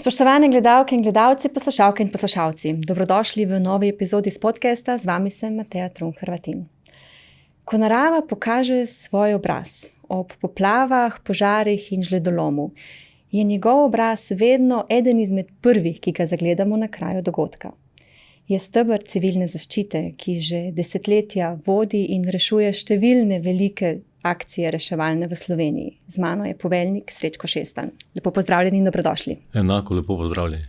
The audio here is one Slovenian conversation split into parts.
Spoštovane gledalke in gledalci, poslušalke in poslušalci, dobrodošli v novi epizodi s podcasta, z vami sem Mateja Trun-Hrvatin. Ko narava pokaže svoj obraz ob poplavah, požarih in žledolomu, je njegov obraz vedno eden izmed prvih, ki ga zagledamo na kraju dogodka. Je steber civilne zaščite, ki že desetletja vodi in rešuje številne velike akcije reševalne v Sloveniji. Z mano je poveljnik Srečko Šestan. Lepo pozdravljeni in dobrodošli. Enako lepo pozdravljeni.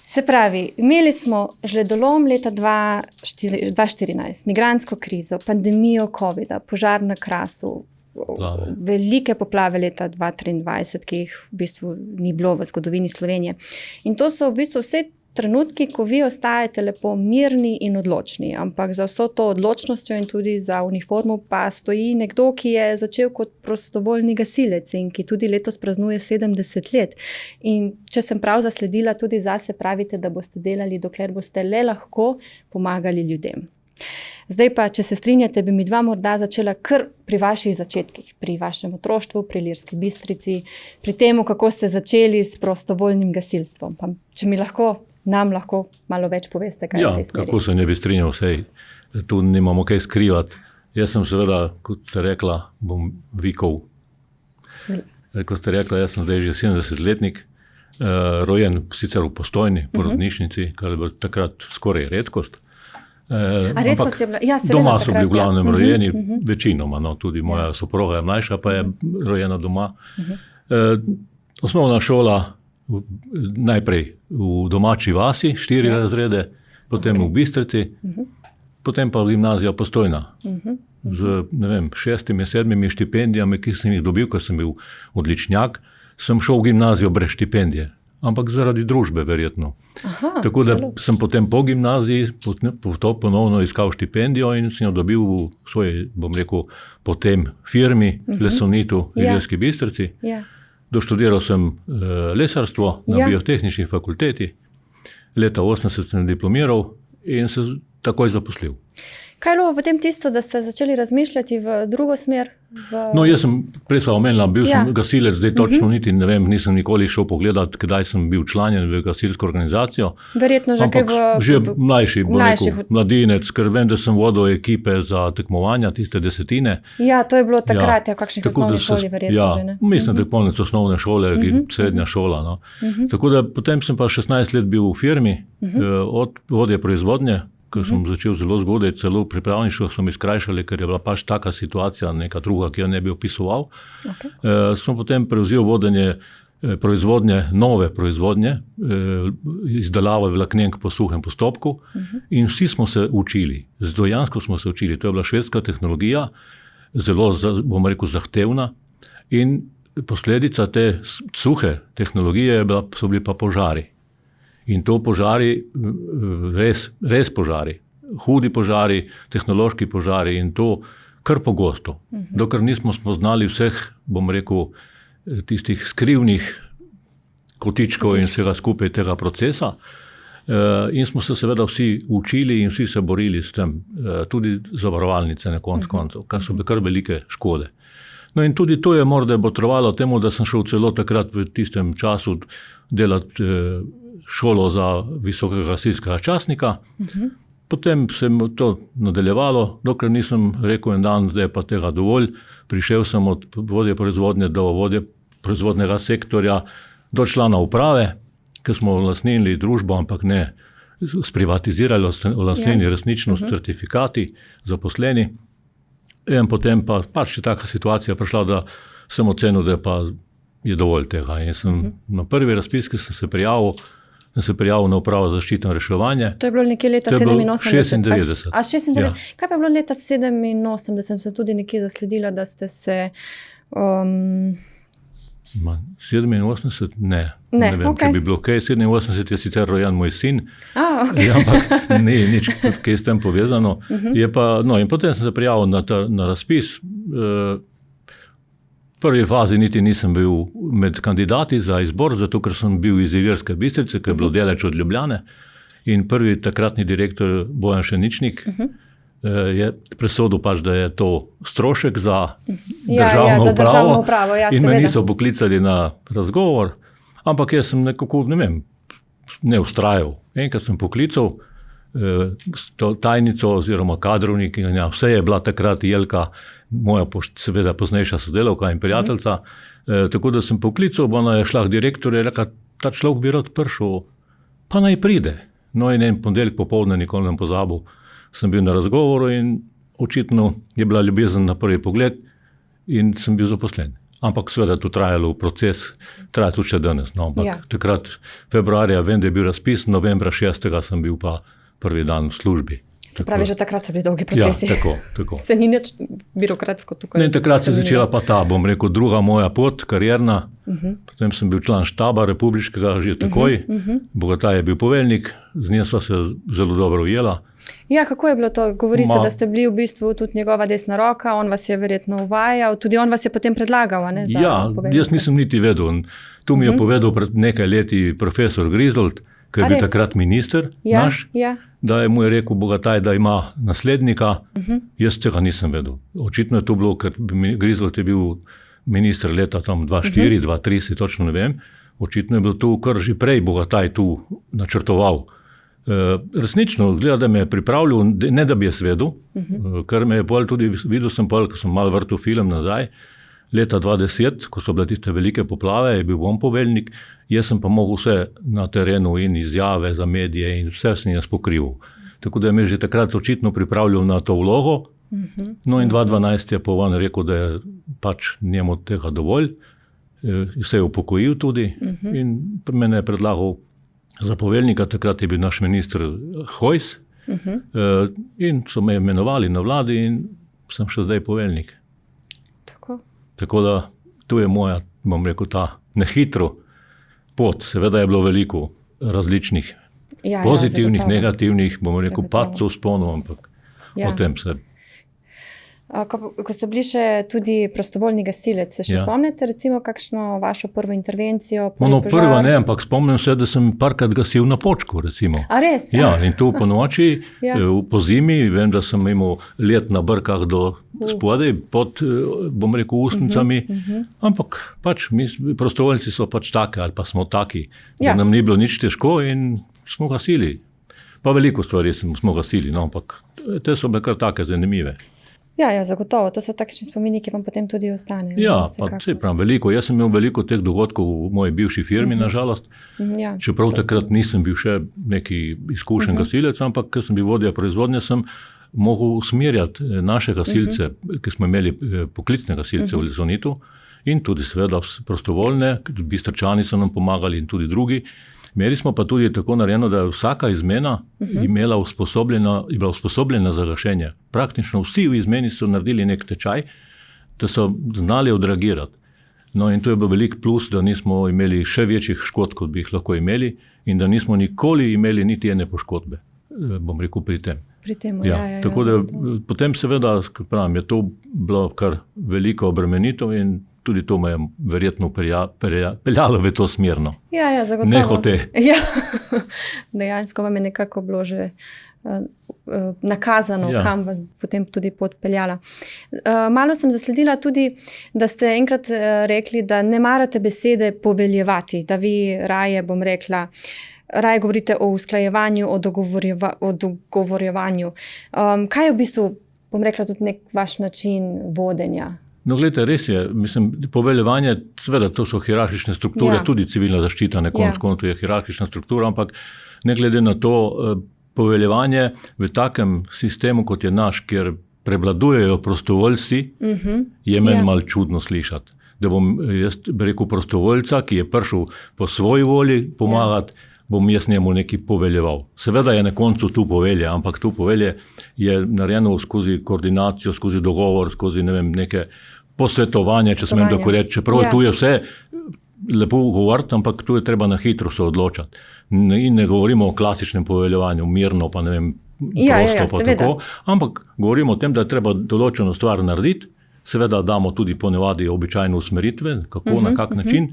Se pravi, imeli smo žledolom leta 2014, migrantsko krizo, pandemijo covida, požar na Krasu, velike poplave leta 2023, ki jih v bistvu ni bilo v zgodovini Slovenije. In to so v bistvu vse trenutki, ko vi ostajate lepo mirni in odločni, ampak za vso to odločnostjo in tudi za uniformo pa stoji nekdo, ki je začel kot prostovoljni gasilec in ki tudi letos praznuje 70 let. In če sem prav zasledila, tudi zase pravite, da boste delali, dokler boste le lahko pomagali ljudem. Zdaj pa, če se strinjate, bi mi dva morda začela kar pri vaših začetkih, pri vašem otroštvu, pri Ilirski Bistrici, pri temu, kako ste začeli s prostovoljnim gasilstvom. Pa, če nam lahko malo več poveste, kaj je v tej smeri. Kako se ne bi strinjal, vsej, tu nimamo kaj skrivati. Jaz sem seveda, kot ste rekla, bom vikal. Kot ste rekla, jaz sem zdaj že 70-letnik, rojen sicer v Postojni, porodnišnici, kar je bilo takrat skoraj redkost. Ampak doma so bili v glavnem rojeni, večinoma, tudi moja soproga je mlajša, pa je rojena doma. Osnovna šola najprej v domači vasi, 4 razrede, potem v Bistrici, potem pa v gimnazija Postojna. Z 6-7 štipendijami, ki sem jih dobil, ko sem bil odličnjak, sem šel v gimnazijo brez štipendije. Ampak zaradi družbe, verjetno. Tako da sem potem po gimnaziji ponovno iskal štipendijo in sem jo dobil v svoji, bom rekel, potem firmi Lesonitu v Ilirski Bistrici. Doštudiral sem lesarstvo na biotehnični fakulteti. Leta 80 sem diplomiral in se takoj zaposlil. Kaj je bilo potem tisto, da ste začeli razmišljati v drugo smer? Jaz sem prej omenila, bil sem gasilec, zdaj točno niti ne vem, nisem nikoli šel pogledat, kdaj sem bil članjen v gasilsko organizacijo. Verjetno že kaj že mlajši, mladinec, ker vem, da sem vodil ekipe za tekmovanja, tiste desetine. Ja, to je bilo takrat, v kakšnih osnovni šoli verjetno že, ne? Mislim, da konec osnovne šole, srednja šola. No. Tako da potem sem pa 16 let bil v firmi, od vodje proizvodnje, ko sem začel zelo zgodaj, celo pripravništvo so mi skrajšali, ker je bila pač taka situacija, neka druga, ki jo ne bi opisoval. Sem potem prevzel vodenje proizvodnje, nove proizvodnje, izdelave vlaknenk po suhem postopku in vsi smo se učili, dejansko smo se učili. To je bila švedska tehnologija, zelo, bom rekel, zahtevna in posledica te suhe tehnologije so bili pa požari. In to požari, res požari, hudi požari, tehnološki požari in to kar pogosto. Dokler nismo spoznali vseh, bom rekel, tistih skrivnih kotičkov in vsega skupaj tega procesa. In smo se seveda vsi učili in vsi se borili s tem, tudi zavarovalnice na koncu, kar so bile kar velike škode. No in tudi to je morda botrovalo temu, da sem šel celo takrat v tistem času delati šolo za visokega gasilskega častnika. Potem se je to nadaljevalo, dokler nisem rekel en dan, da je pa tega dovolj. Prišel sem od vodje proizvodnje do vodje proizvodnega sektorja do člana uprave, ki smo olastnili družbo, ampak ne sprivatizirali, olastnili resnično s certifikati, zaposleni. In potem pa pač je taka situacija prišla, da sem ocenil, da pa je dovolj tega. In sem na prvi razpis, ki sem se prijavil na upravo za zaščito in reševanje. To je bilo nekje leta 87. 96. 96. Ja. Kaj pa je bilo leta 87? Sem tudi nekje zasledila, da ste se... 87? Ne vem, če bi bilo kaj. 87 je sicer rojen moj sin, ampak ni nič kaj s tem povezano. Je pa, in potem sem se prijavil na razpis. V prvi fazi niti nisem bil med kandidati za izbor, zato ker sem bil iz Ilirske Bistrice, ki je bilo daleč od Ljubljane. in prvi takratni direktor Bojan Šeničnik je presodil pač, da je to strošek za državno upravo in me niso poklicali na razgovor, ampak jaz sem nekako, ne vztrajal. Enkrat sem poklical tajnico oziroma kadrovnikinja, vse je bila takrat Jelka, moja seveda poznejša sodelavka in prijateljica, tako da sem poklical, ona je šla k direktorju in rekla, ta človek bi rad prišel, pa naj pride. No in en ponedeljek popoldne, nikoli ne pozabil, sem bil na razgovoru in očitno je bila ljubezen na prvi pogled in sem bil zaposlen. Ampak seveda to trajalo proces, traja tudi še danes. No, ampak takrat februarja vem, da je bil razpis, novembra 6. sem bil pa prvi dan v službi. Se pravi, že takrat so bili dolgi procesi. Ja, tako. Se ni nič birokratsko tukaj. Takrat se je začela pa ta, bom rekel, druga moja pot, karierna. Potem sem bil član štaba republiškega že takoj. Bogataj je bil poveljnik, z njim sva se zelo dobro ujela. Ja, kako je bilo to? Govori se, da ste bili v bistvu tudi njegova desna roka, on vas je verjetno uvajal, tudi on vas je potem predlagal, ne? Jaz nisem niti vedel. Tu mi je povedal pred nekaj leti profesor Grizold, ki je bil takrat minister naš, da je mu je rekel Bogataj, da ima naslednika. Jaz tega nisem vedel. Očitno je to bilo, ker Grizold je bil minister leta tam 2004, 2003, točno ne vem. Očitno je bilo to, kar že prej Bogataj tu načrtoval. Resnično, gleda, da me je pripravljal, ne da bi jaz vedel, ker me je bolj tudi, videl sem bolj, ko sem malo vrtel film nazaj, leta 2010, ko so bile tiste velike poplave, je bil on poveljnik, jaz sem pa mogel vse na terenu in izjave za medije in vse sem jaz pokrival. Tako da je me že takrat očitno pripravljal na to vlogo, no in 2012 je pa on rekel, da je pač njemu tega dovolj, se je upokojil tudi in mene je predlagal za poveljnika, takrat je bil naš minister Hojs in so me imenovali na vladi in sem še zdaj poveljnik. Tako da tu je moja, bom rekel, ta nehitro pot. Seveda je bilo veliko različnih pozitivnih, negativnih, bom rekel, padcev vzponov, ampak o tem se. Ko ste bili še tudi prostovoljni gasilec, se še spomnite recimo kakšno vašo prvo intervencijo? Prva ne, ampak spomnim se, da sem parkrat gasil na Počku, recimo. A res? Ja, in tu po noči, po zimi, vem, da sem imel let na brkah do spodaj, pod, bom rekel, ustnicami, ampak pač mi prostovoljci so pač take, ali pa smo taki, da nam ni bilo nič težko in smo gasili. Pa veliko stvari smo gasili, no, ampak te so bile kar take zanimive. Ja, zagotovo. To so takšni spomini, ki vam potem tudi ostane. Ja, pa se pravim, veliko. Jaz sem imel veliko teh dogodkov v moji bivši firmi, nažalost. Čeprav takrat nisem bil še neki izkušen gasilec, ampak ker sem bil vodja proizvodnje, sem mogel usmerjati naše gasilce, ki smo imeli poklicne gasilce v Lezonitu in tudi seveda prostovoljne, Bistrčani so nam pomagali in tudi drugi. Imeli smo pa tudi tako narejeno, da je vsaka izmena bila usposobljena za gašenje. Praktično vsi v izmeni so naredili nek tečaj, da so znali odreagirati. No in to je bil velik plus, da nismo imeli še večjih škod, kot bi jih lahko imeli in da nismo nikoli imeli niti ene poškodbe, bom rekel, pri tem. Tako da potem seveda, pravim, je to bilo kar veliko obremenitev in tudi to me je verjetno peljalo v to smerno. Ja, zagotovo. Nehote. Ja, dejansko vam je nekako bilo že nakazano, kam vas potem tudi pot peljala. Malo sem zasledila tudi, da ste enkrat rekli, da ne marate besede poveljevati, da vi raje, bom rekla, raje govorite o usklajevanju, o dogovorjevanju. Kaj je v bistvu, bom rekla, tudi nek vaš način vodenja? No, gledajte, res je, mislim, poveljevanje, seveda to so hierarhične strukture, tudi civilna zaščita, konec je hierarhična struktura, ampak ne glede na to, poveljevanje v takem sistemu, kot je naš, kjer prevladujejo prostovoljci, je meni malo čudno slišati. Da bom jaz rekel prostovoljca, ki je prišel po svoji volji pomagati, bom jaz njemu nekaj poveljeval. Seveda je na koncu tu povelje, ampak tu povelje je narejeno skozi koordinacijo, skozi dogovor, skozi neke posvetovanje, če smem tako reči. Čeprav tu je vse lepo govoriti, ampak tu je treba na hitro se odločati. In ne govorimo o klasičnem poveljevanju, mirno, pa ne vem, prosto pa tako, ampak govorimo o tem, da je treba določeno stvar narediti, seveda damo tudi ponavadi običajne usmeritve, kako, na kak način,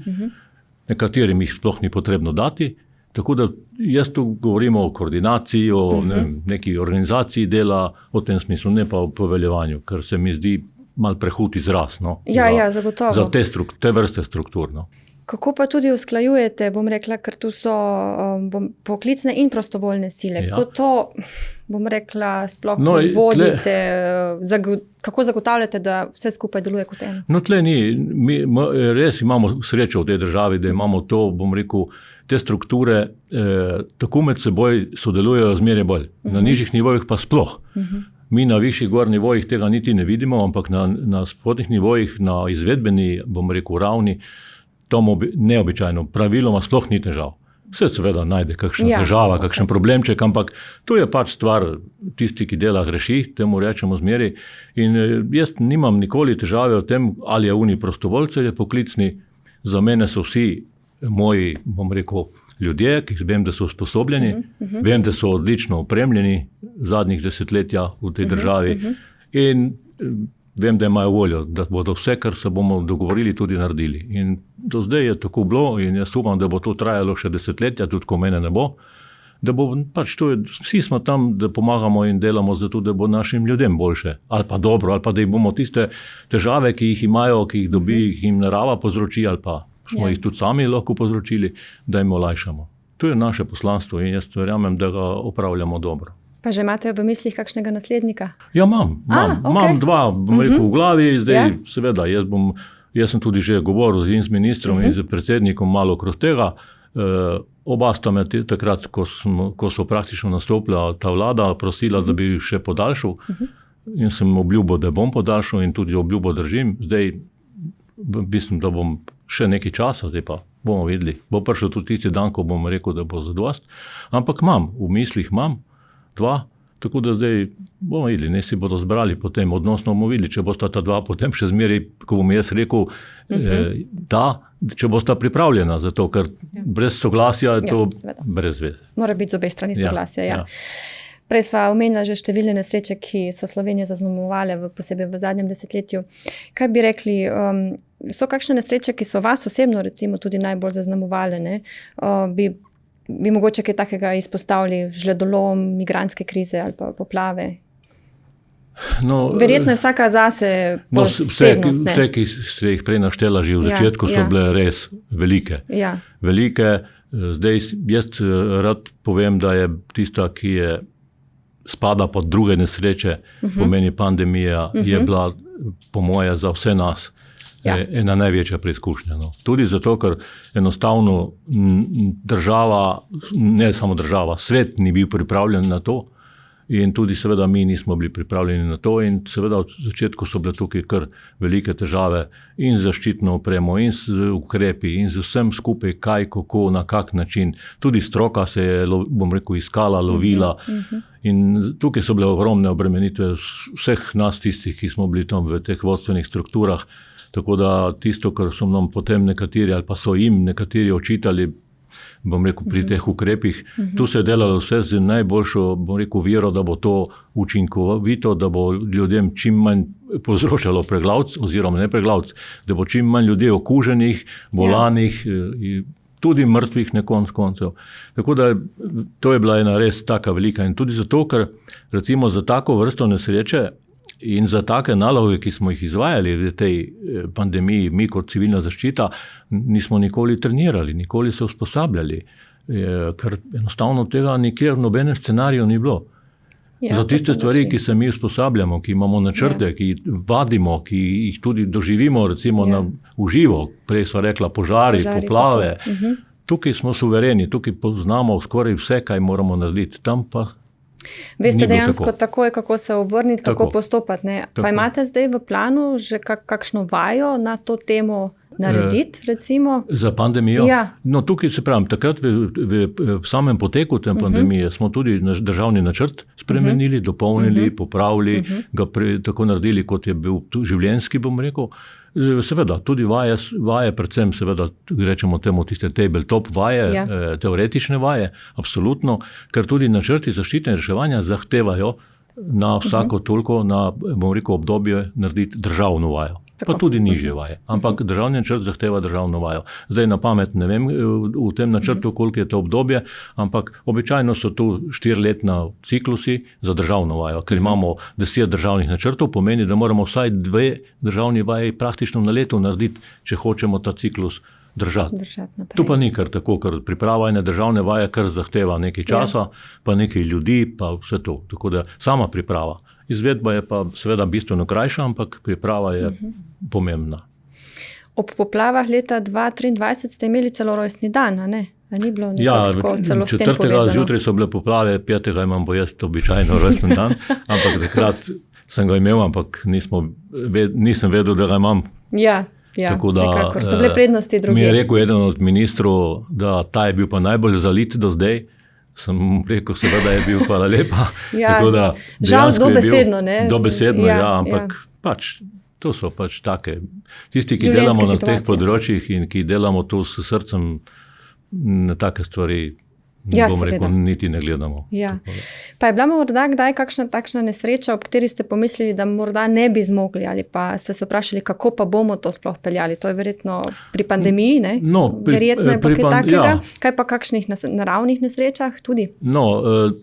nekaterim jih sploh ni potrebno dati, Tako da jaz tu govorim o koordinaciji, o neki organizaciji dela, v tem smislu, ne pa o poveljevanju, ker se mi zdi mal prehud izraz, no, zagotovo. Za te vrste struktur. No. Kako pa tudi usklajujete, bom rekla, ker tu so poklicne in prostovoljne sile. Kako to, bom rekla, sploh vodite, kako zagotavljate, da vse skupaj deluje kot eno? No, tle ni. Mi res imamo srečo v tej državi, da imamo to, bom rekel, te strukture tako med seboj sodelujejo zmeraj bolj. Na nižjih nivojih pa sploh. Mi na višjih gor nivojih tega niti ne vidimo, ampak na spodnjih nivojih, na izvedbeni, bom rekel, ravni, to neobičajno, praviloma sploh ni težav. Vse seveda najde kakšna težava, kakšen problemček, ampak to je pač stvar tisti, ki dela greši, temu rečemo zmeri. In jaz nimam nikoli težave o tem, ali je oni prostovoljci ali poklicni. Za mene so vsi moji, bom rekel, ljudje, ki vem, da so usposobljeni, vem, da so odlično opremljeni zadnjih desetletja v tej državi in vem, da imajo voljo, da bodo vse, kar se bomo dogovorili, tudi naredili. In do zdaj je tako bilo in jaz upam, da bo to trajalo še desetletja, tudi ko mene ne bo, da bo pač to, vsi smo tam, da pomagamo in delamo zato, da bo našim ljudem boljše, ali pa dobro, ali pa da jih bomo tiste težave, ki jih imajo, ki jih dobi, ki jim narava povzroči, ali pa smo jih tudi sami lahko povzročili, da jim olajšamo. To je naše poslanstvo in jaz verjamem, da ga opravljamo dobro. Pa že imate v mislih kakšnega naslednika? Ja, imam dva, bom rekel, v glavi, zdaj seveda, jaz sem tudi že govoril z ministrom in z predsednikom malo okrog tega. Oba sta me takrat, ko so praktično nastopila ta vlada, prosila, da bi še podaljšal in sem obljubil, da bom podaljšal in tudi obljubo držim. Zdaj mislim, da bom še nekaj časa, zdaj pa bomo videli. Bo prišel tudi tisti dan, ko bom rekel, da bo zadost. Ampak v mislih imam dva, tako da zdaj bomo videli, ne si bodo zbrali potem, odnosno bomo videli, če bosta ta dva potem še zmeraj, ko bom jaz rekel, če bosta pripravljena za to, ker brez soglasja je to brez veze. Mora biti z obe strani soglasja, Prej sva omenila že številne nesreče, ki so Slovenijo zaznamovale, posebej v zadnjem desetletju. Kaj bi rekli, so kakšne nesreče, ki so vas osebno recimo tudi najbolj zaznamovale, ne? Bi mogoče kaj takega izpostavili, žledolom, migrantske krize ali pa poplave? Verjetno je vsaka zase posebnost. Vse, ki ste jih prej naštela že v začetku, so bile res velike. Velike. Zdaj jaz rad povem, da je tista, ki je spada pod druge nesreče, pomeni pandemija, je bila po moje za vse nas ena največja preizkušnja. No. Tudi zato, ker enostavno država, ne samo država, svet ni bil pripravljen na to in tudi seveda mi nismo bili pripravljeni na to in seveda v začetku so bile tukaj kar velike težave in z zaščitno opremo in z ukrepi in z vsem skupaj, kaj, kako, na kak način. Tudi stroka se je, bom rekel, iskala, lovila in tukaj so bile ogromne obremenitve vseh nas tistih, ki smo bili tam v teh vodstvenih strukturah, tako da tisto, kar so nam potem nekateri ali pa so jim nekateri očitali, bom rekel, pri teh ukrepih. Tu se je delalo vse z najboljšo, bom rekel, vero, da bo to učinkovito, da bo ljudem čim manj povzročalo preglavc oziroma ne preglavc, da bo čim manj ljudi okuženih, bolanih, tudi mrtvih na koncev. Tako da to je bila ena res taka velika in tudi zato, ker recimo za tako vrsto nesreče in za take naloge, ki smo jih izvajali v tej pandemiji, mi kot civilna zaščita, nismo nikoli trenirali, nikoli se usposabljali, ker enostavno tega nikjer v nobenem scenariju ni bilo. Za tiste stvari, ki se mi usposabljamo, ki imamo načrte, ki vadimo, ki jih tudi doživimo recimo v živo, prej sva rekla požari, poplave, tukaj smo suvereni, tukaj poznamo skoraj vse, kaj moramo narediti, tam pa veste dejansko takoj, kako se obrniti, kako postopati. Ne? Pa imate zdaj v planu že kakšno vajo na to temo narediti, recimo? Za pandemijo? No, tukaj se pravim, takrat v samem poteku te pandemije smo tudi državni načrt spremenili, dopolnili, popravili, ga tako naredili, kot je bil življenjski, bom rekel. Seveda, tudi vaje, predvsem seveda, rečemo temu tiste tabletop vaje, teoretične vaje, absolutno, ker tudi načrti zaščite in reševanja zahtevajo na vsako toliko, na, bom rekel, obdobje narediti državno vajo. Pa tudi nižje vaje. Ampak državni načrt zahteva državno vajo. Zdaj na pamet ne vem v tem načrtu, koliko je to obdobje, ampak običajno so tu 4-letna ciklusi za državno vajo. Ker imamo 10 državnih načrtov, pomeni, da moramo vsaj 2 državni vaji praktično na leto narediti, če hočemo ta ciklus držati. Tu pa ni kar tako, ker priprava ene državne vaje kar zahteva nekaj časa, pa nekaj ljudi, pa vse to. Tako da sama priprava. Izvedba je pa seveda bistveno krajša, ampak priprava je pomembna. Ob poplavah leta 2023 ste imeli celo rojstni dan, a ne? A ni bilo tako celo s tem povezano? 4. zjutraj so bile poplave, 5. imam bo jaz običajno rojstni dan, ampak takrat sem ga imel, ampak nisem vedel, da ga imam. Ja, tako da, vsekakor. So bile prednosti druge. Mi je rekel eden od ministrov, da ta je bil pa najbolj zalit do zdaj. Sem rekel, seveda je bil, hvala lepa. Tako da žal dobesedno, ne? Dobesedno, ampak pač, to so pač take. Tisti, ki delamo na teh področjih in ki delamo to s srcem, na take stvari, bom rekel, niti ne gledamo. Pa je bila morda kdaj kakšna takšna nesreča, ob kateri ste pomislili, da morda ne bi zmogli, ali pa ste se vprašali, kako pa bomo to sploh peljali? To je verjetno pri pandemiji, ne? Verjetno je pa kaj takega. Kaj pa kakšnih naravnih nesrečah tudi?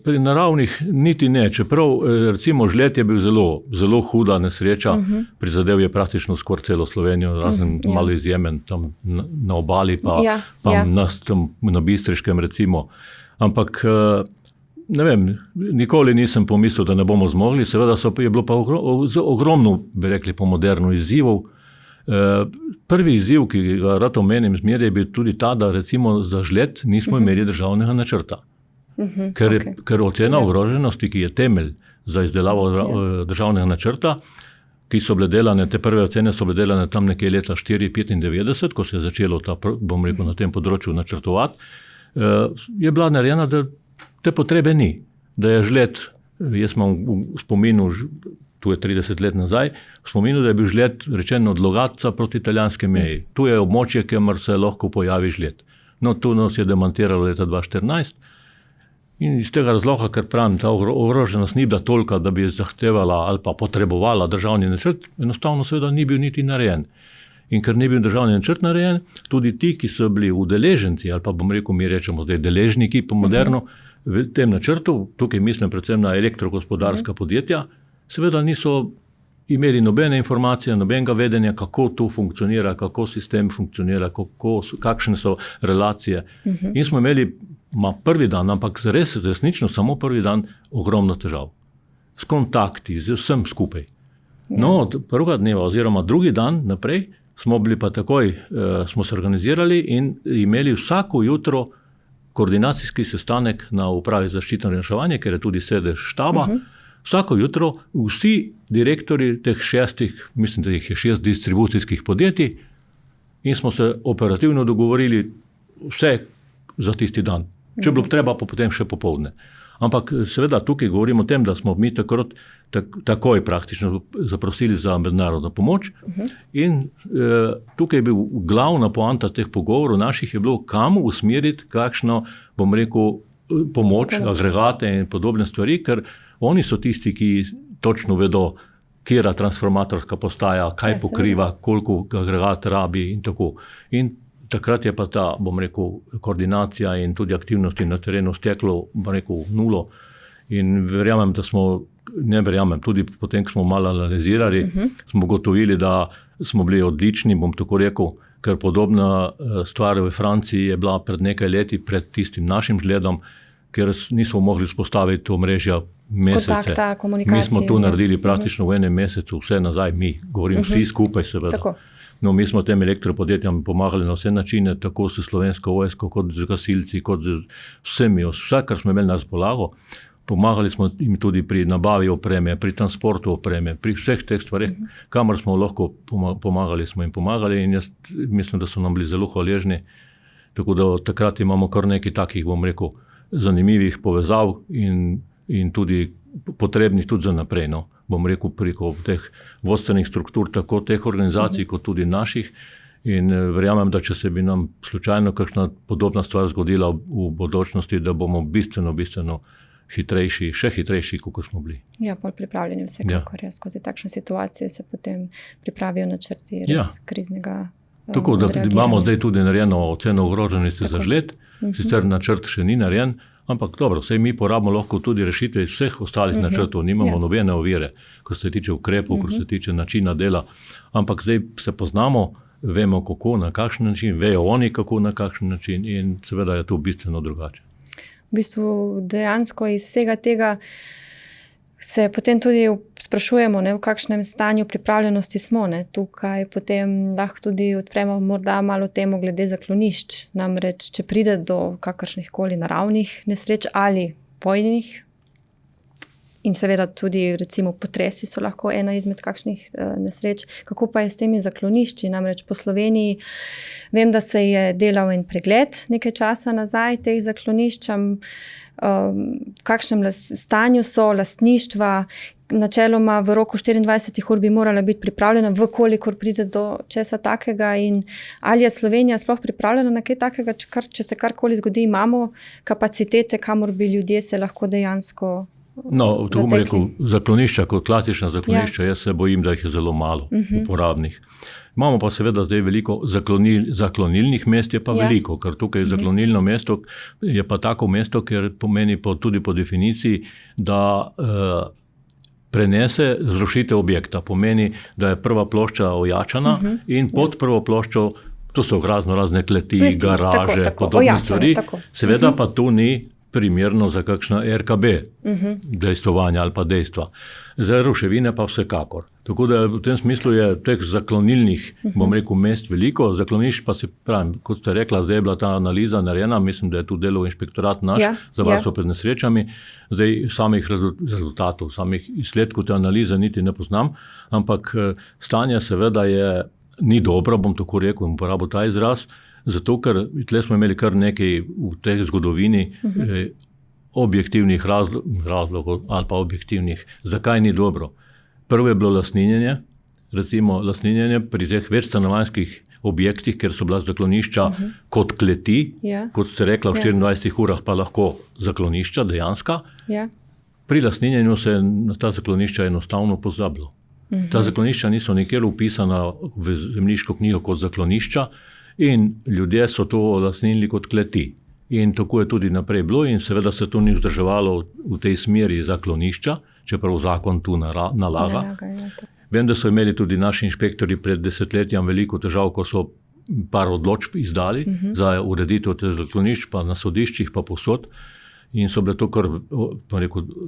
Pri naravnih niti ne. Čeprav recimo žled je bil zelo huda nesreča, prizadel je praktično skoraj celo Slovenijo, razen malo izjemen tam na obali, pa nas tam na Bistriškem recimo. Ampak, ne vem, nikoli nisem pomislil, da ne bomo zmogli. Seveda je bilo pa ogromno, bi rekli, po moderno izzivov. Prvi izziv, ki ga rad omenim zmeraj, je bil tudi ta, da recimo za žled nismo imeli državnega načrta. Ker ocena ogroženosti, ki je temelj za izdelavo državnega načrta, ki so bile delane, te prve ocene so bile delane tam nekje leta 1994, ko se je začelo bom rekel, na tem področju načrtovati, je bila narejena, da te potrebe ni. Da je žled, jaz imam v spominu, tu je 30 let nazaj, v spominu, da je bil žled rečeno od Logatca proti italijanske meji. Tu je območje, kjer se lahko pojavi žled. Tu nas je demantiralo leta 2014 in iz tega razloga, ker pravim, ta ogroženost ni bila tolika, da bi zahtevala ali pa potrebovala državni načrt, enostavno seveda ni bil niti narejen. In ker ni bil državni načrt narejen, tudi ti, ki so bili udeleženci, ali pa bom rekel, mi rečemo zdaj deležniki po moderno, v tem načrtu, tukaj mislim predvsem na elektrogospodarska podjetja, seveda niso imeli nobene informacije, nobenega vedenja, kako to funkcionira, kako sistem funkcionira, kakšne so relacije. In smo imeli prvi dan, ampak resnično samo prvi dan, ogromno težav. S kontakti, z vsem skupaj. Prvega dneva oziroma drugi dan naprej, smo bili pa takoj, smo se organizirali in imeli vsako jutro koordinacijski sestanek na upravi za zaščito in reševanje, ker je tudi sedež štaba. Vsako jutro vsi direktorji teh 6, mislim, da jih je 6 distribucijskih podjetij in smo se operativno dogovorili vse za tisti dan. Če bilo treba, pa potem še popoldne. Ampak seveda tukaj govorimo o tem, da smo mi takoj praktično zaprosili za mednarodno pomoč in tukaj je bil glavna poanta teh pogovorov naših je bilo, kam usmeriti kakšno, bom rekel, pomoč, agregate in podobne stvari, ker oni so tisti, ki točno vedo, katera transformatorska postaja, kaj pokriva, koliko agregat rabi in tako. In takrat je pa ta, bom rekel, koordinacija in tudi aktivnosti na terenu steklo, bom rekel, nulo. In verjamem, da tudi potem, ko smo malo analizirali, smo gotovili, da smo bili odlični, bom tako rekel, ker podobna stvar v Franciji je bila pred nekaj leti, pred tistim našim žledom, ker nismo mogli vzpostaviti omrežja mesece. Kontakta, komunikacije. Mi smo tu naredili praktično v enem mesecu, vse nazaj, mi, govorim vsi skupaj seveda. Tako. Mi smo tem elektropodjetjem pomagali na vse načine, tako s Slovensko vojsko, kot z gasilci, kot z vsemi, vse, kar smo imeli na razpolago. Pomagali smo jim tudi pri nabavi opreme, pri transportu opreme, pri vseh teh stvareh, kamor smo lahko pomagali, smo jim pomagali in jaz mislim, da so nam bili zelo hvaležni. Tako da takrat imamo kar nekaj takih, bom rekel, zanimivih povezav in tudi potrebnih tudi za naprej. Bom rekel, preko teh vodstvenih struktur, tako teh organizacij, kot tudi naših. In verjamem, da če se bi nam slučajno kakšna podobna stvar zgodila v bodočnosti, da bomo bistveno hitrejši, še hitrejši, kot smo bili. Ja, bolj pripravljeni vsekakor. Ja. Skozi takšne situacije se potem pripravijo načrti kriznega tako, da imamo zdaj tudi narejeno oceno ogroženosti za žled, sicer načrt še ni narejen, ampak dobro, saj mi porabimo lahko tudi rešitve iz vseh ostalih načrtov, nimamo nobene ovire, ko se tiče ukrepov, ko se tiče načina dela, ampak zdaj se poznamo, vemo kako, na kakšen način, vejo oni kako, na kakšen način in seveda je to bistveno drugače. V bistvu dejansko iz vsega tega se potem tudi sprašujemo, v kakšnem stanju pripravljenosti smo. Tukaj potem lahko tudi odpremo morda malo temo glede zaklonišč. Namreč, če pride do kakršnih koli naravnih nesreč ali vojnih, in seveda tudi recimo potresi so lahko ena izmed kakšnih nesreč, kako pa je s temi zaklonišči? Namreč po Sloveniji vem, da se je delal en pregled nekaj časa nazaj teh zaklonišč, v kakšnem stanju so lastništva, načeloma v roku 24 ur bi morala biti pripravljena, vkolikor pride do česa takega, in ali je Slovenija sploh pripravljena na kaj takega, če se karkoli zgodi, imamo kapacitete, kamor bi ljudje se lahko dejansko tako bom rekel, zaklonišča kot klasična zaklonišča, jaz se bojim, da jih je zelo malo uporabnih. Imamo pa seveda zdaj veliko zaklonilnih mest, je pa veliko, ker tukaj zaklonilno mesto je pa tako mesto, ker pomeni tudi po definiciji, da prenese zrušitev objekta. Pomeni, da je prva plošča ojačana in pod prvo ploščo, to so razne kleti, garaže, podobne stvari, seveda pa to ni primerno za kakšna RKB dejstvovanja ali pa dejstva. Za ruševine pa vsekakor. Tako da v tem smislu je teh zaklonilnih, bom rekel, mest veliko, zaklonišč pa se pravi, kot ste rekla, zdaj je bila ta analiza narejena, mislim, da je tu delal inšpektorat naš za varstvo pred nesrečami, zdaj samih rezultatov, samih izsledkov te analize niti ne poznam, ampak stanje seveda ni dobro, bom tako rekel, uporabil ta izraz, zato ker tle smo imeli kar nekaj v tej zgodovini objektivnih razlogov ali pa objektivnih, zakaj ni dobro. Prvo je bilo lastninjenje, recimo lastninjenje pri teh večstanovanjskih objektih, ker so bila zaklonišča kot kleti, kot ste rekla, v 24 urah pa lahko zaklonišča dejanska. Pri lastninjenju se na ta zaklonišča enostavno pozabilo. Ta zaklonišča niso nikjer upisana v zemljiško knjigo kot zaklonišča, in ljudje so to lastnili kot kleti. In tako je tudi naprej bilo in seveda se to ni vzdrževalo v tej smeri zaklonišča, čeprav zakon tu nalaga. Vem, da so imeli tudi naši inšpektori pred desetletjem veliko težav, ko so par odločb izdali za ureditev teh zaklonišč, pa na sodiščih, pa povsod. In so bile to kar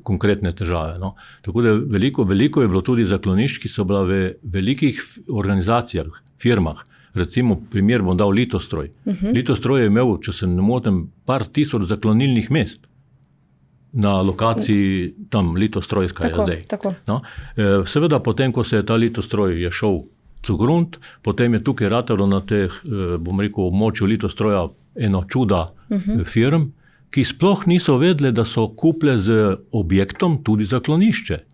konkretne težave. Tako da veliko je bilo tudi zaklonišč, ki so bila v velikih organizacijah, firmah. Recimo, primer bom dal Litostroj. Litostroj je imel, če se ne motim, par tisoč zaklonilnih mest na lokaciji tam Litostrojska je zdaj. Seveda, potem, ko se je ta Litostroj je šel v grunt, potem je tukaj ratalo na teh, bom rekel, območju Litostroja eno čuda firm, ki sploh niso vedeli, da so kupile z objektom tudi zaklonišče.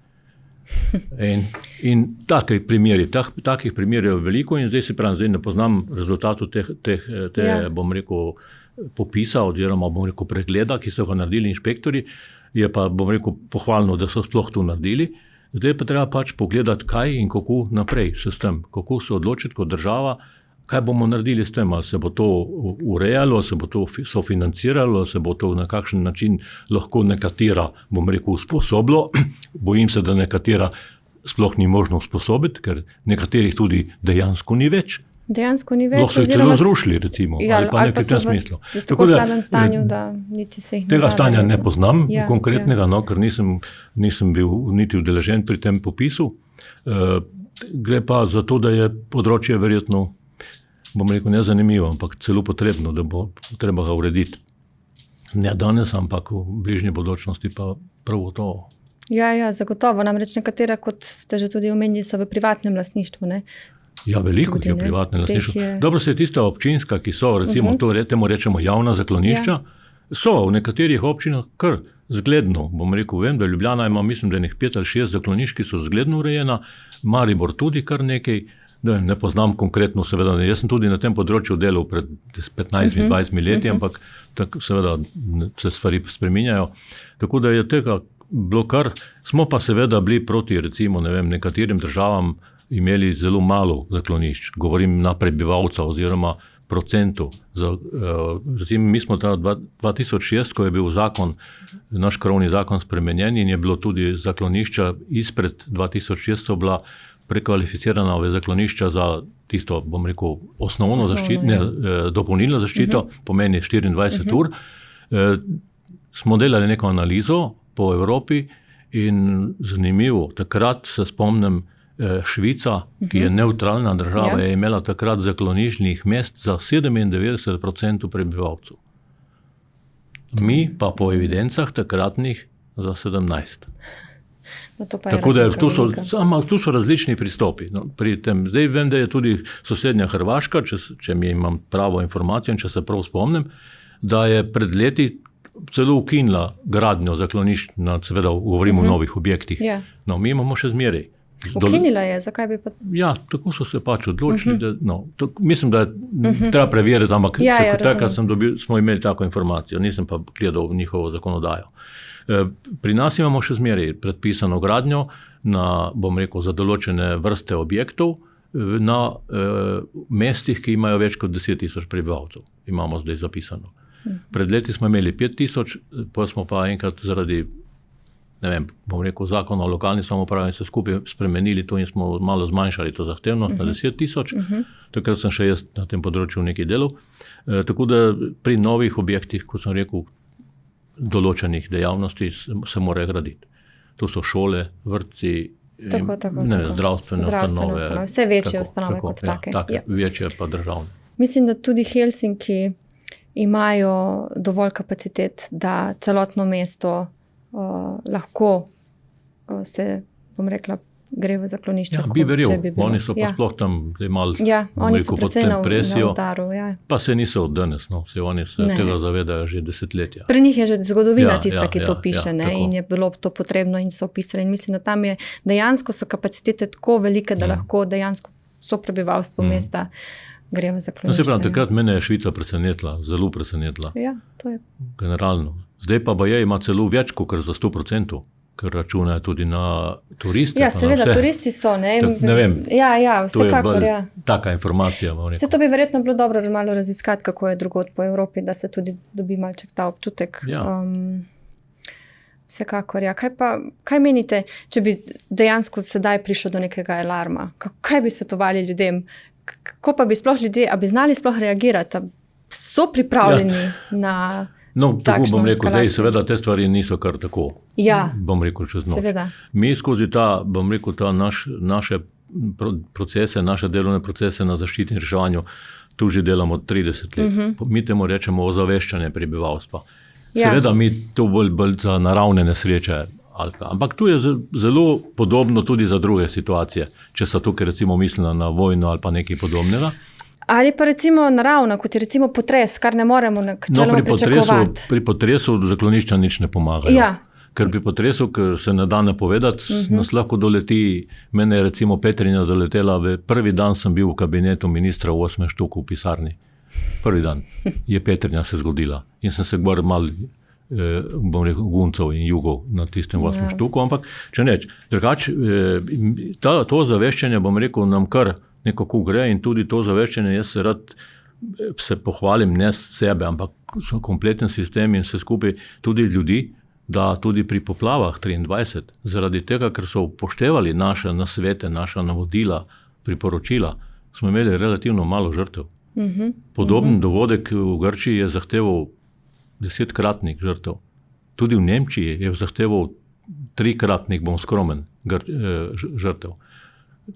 In takih primerjev je veliko in zdaj ne poznam rezultatov bom rekel, popisa oziroma bom rekel pregleda, ki so ga naredili inšpektori, je pa bom rekel pohvalno, da so sploh to naredili. Zdaj pa treba pač pogledati, kaj in kako naprej s tem, kako se odločiti kot država, kaj bomo naredili s tem, ali se bo to urejalo, se bo to sofinanciralo, se bo to na kakšen način lahko nekatera, bom rekel, usposobilo. Bojim se, da nekatera sploh ni možno usposobiti, ker nekaterih tudi dejansko ni več. Lahko so jih celo zrušili, recimo, ali pa nekaj v tem smislu. Tako slabem stanju, da niti se jih ne tega stanja ne poznam konkretnega, ker nisem bil niti udeležen pri tem popisu. Gre pa za to, da je področje verjetno, bom rekel, nezanimivo, ampak celo potrebno, da bo treba ga urediti. Ne danes, ampak v bližnji bodočnosti pa prav gotovo. Ja, zagotovo. Namreč nekatera, kot ste že tudi omenili, so v privatnem lastništvu, ne? Ja, veliko je v privatnem lastništvu. Dobro, se je tista občinska, ki so, recimo, temu rečemo javna zaklonišča, so v nekaterih občinah kar zgledno. Bom rekel, vem, da Ljubljana ima, mislim, da je 5 ali 6 zaklonišč, ki so zgledno urejena, Maribor tudi kar nekaj. Ne poznam konkretno, seveda. Jaz sem tudi na tem področju delal pred 15-20 leti, ampak seveda se stvari spreminjajo. Tako da je tega bilo kar. Smo pa seveda bili proti, recimo, nekaterim državam imeli zelo malo zaklonišč. Govorim na prebivalca oziroma procentu. Recimo, mi smo 2006, ko je bil naš krovni zakon spremenjen in je bilo tudi zaklonišča izpred 2006 so bila prekvalificirana v zaklonišča za tisto, bom rekel, osnovno zaščito, dopolnilno zaščito, pomeni 24 ur. Smo delali neko analizo po Evropi in zanimivo, takrat se spomnim, Švica, ki je nevtralna država, je imela takrat zakloniščnih mest za 97% prebivalcev. Mi pa po evidencah takratnih za 17%. Tako da tu so različni pristopi. Pri tem, zdaj vem, da je tudi sosednja Hrvaška, če mi imam pravo informacijo in če se prav spomnim, da je pred leti celo ukinila gradnjo zaklonišč, seveda govorimo o novih objektih. No, mi imamo še zmeraj. Ukinila je, zakaj bi pa... Ja, tako so se pač odločili. Mislim, da je treba preveriti, ampak takrat smo imeli tako informacijo, nisem pa gledal njihovo zakonodajo. Pri nas imamo še zmeraj predpisano gradnjo na, bom rekel, za določene vrste objektov na mestih, ki imajo več kot 10,000 prebivalcev. Imamo zdaj zapisano. Pred leti smo imeli 5,000, pa smo pa enkrat zaradi bom rekel, zakon o lokalni samoupravi se skupaj spremenili to in smo malo zmanjšali to zahtevnost na 10,000. Takrat sem še jaz na tem področju nekaj delal. Tako da pri novih objektih, kot sem rekel, določenih dejavnosti se morajo graditi. To so šole, vrtci, zdravstvene ustanove. Vse večje ustanove kot take. Večje pa državne. Mislim, da tudi Helsinki imajo dovolj kapacitet, da celotno mesto lahko se, bom rekla, gre v zaklonišče. Bi verjel, oni so pa sploh tam malo oni so precej na udaru. Pa se niso od danes, oni se tega zavedajo že desetletja. Pri njih je že zgodovina tista, ki to piše, in je bilo to potrebno in so opisali. In mislim, da tam je dejansko so kapacitete tako velike, da lahko dejansko so prebivalstvo mesta gre v zaklonišče. Se pravi, takrat mene je Švica presenetila, zelo presenetila. Ja, to je. Generalno. Zdaj pa ima celo več kot za 100%, ker računajo tudi na turiste. Ja, seveda, turisti so, ne vem. Ja, vsekakor, to je taka informacija. Se to bi verjetno bilo dobro malo raziskati, kako je drugod po Evropi, da se tudi dobi malček ta občutek. Vsekakor, kaj menite, če bi dejansko sedaj prišlo do nekega alarma? Kaj bi svetovali ljudem? Kako pa bi sploh ljudje, a bi znali sploh reagirati? So pripravljeni na... tako bom rekel, da seveda te stvari niso kar tako, bom rekel, čez noč. Seveda. Mi skozi naše procese, naše delovne procese na zaščiti in reševanju, tu že delamo 30 let. Mi temu rečemo ozaveščanje prebivalstva. Seveda mi to bolj za naravne nesreče, ampak tu je zelo podobno tudi za druge situacije, če so tukaj recimo mislila na vojno ali pa nekaj podobnega. Ali pa recimo naravna, kot je recimo potres, kar ne moremo pričakovati. Pri potresu zaklonišča nič ne pomagajo. Ker pri potresu, ker se ne da napovedati, nas lahko doleti. Mene je recimo Petrinja doletela, prvi dan sem bil v kabinetu ministra v 8 štuk v pisarni. Prvi dan je Petrinja se zgodila in sem se gor mal, bom rekel, guncov in jugov na tistem 8 štuku, ampak če neč, drugače, to zaveščanje, bom rekel, nam kar nekako gre in tudi to zaveščanje, jaz se rad se pohvalim, ne sebe, ampak kompleten sistem in vse skupaj tudi ljudi, da tudi pri poplavah 23, zaradi tega, ker so upoštevali naše nasvete, naša navodila, priporočila, smo imeli relativno malo žrtev. Podoben dogodek v Grčiji je zahteval 10-kratnik žrtev. Tudi v Nemčiji je zahteval 3-kratnik, bom skromen, žrtev,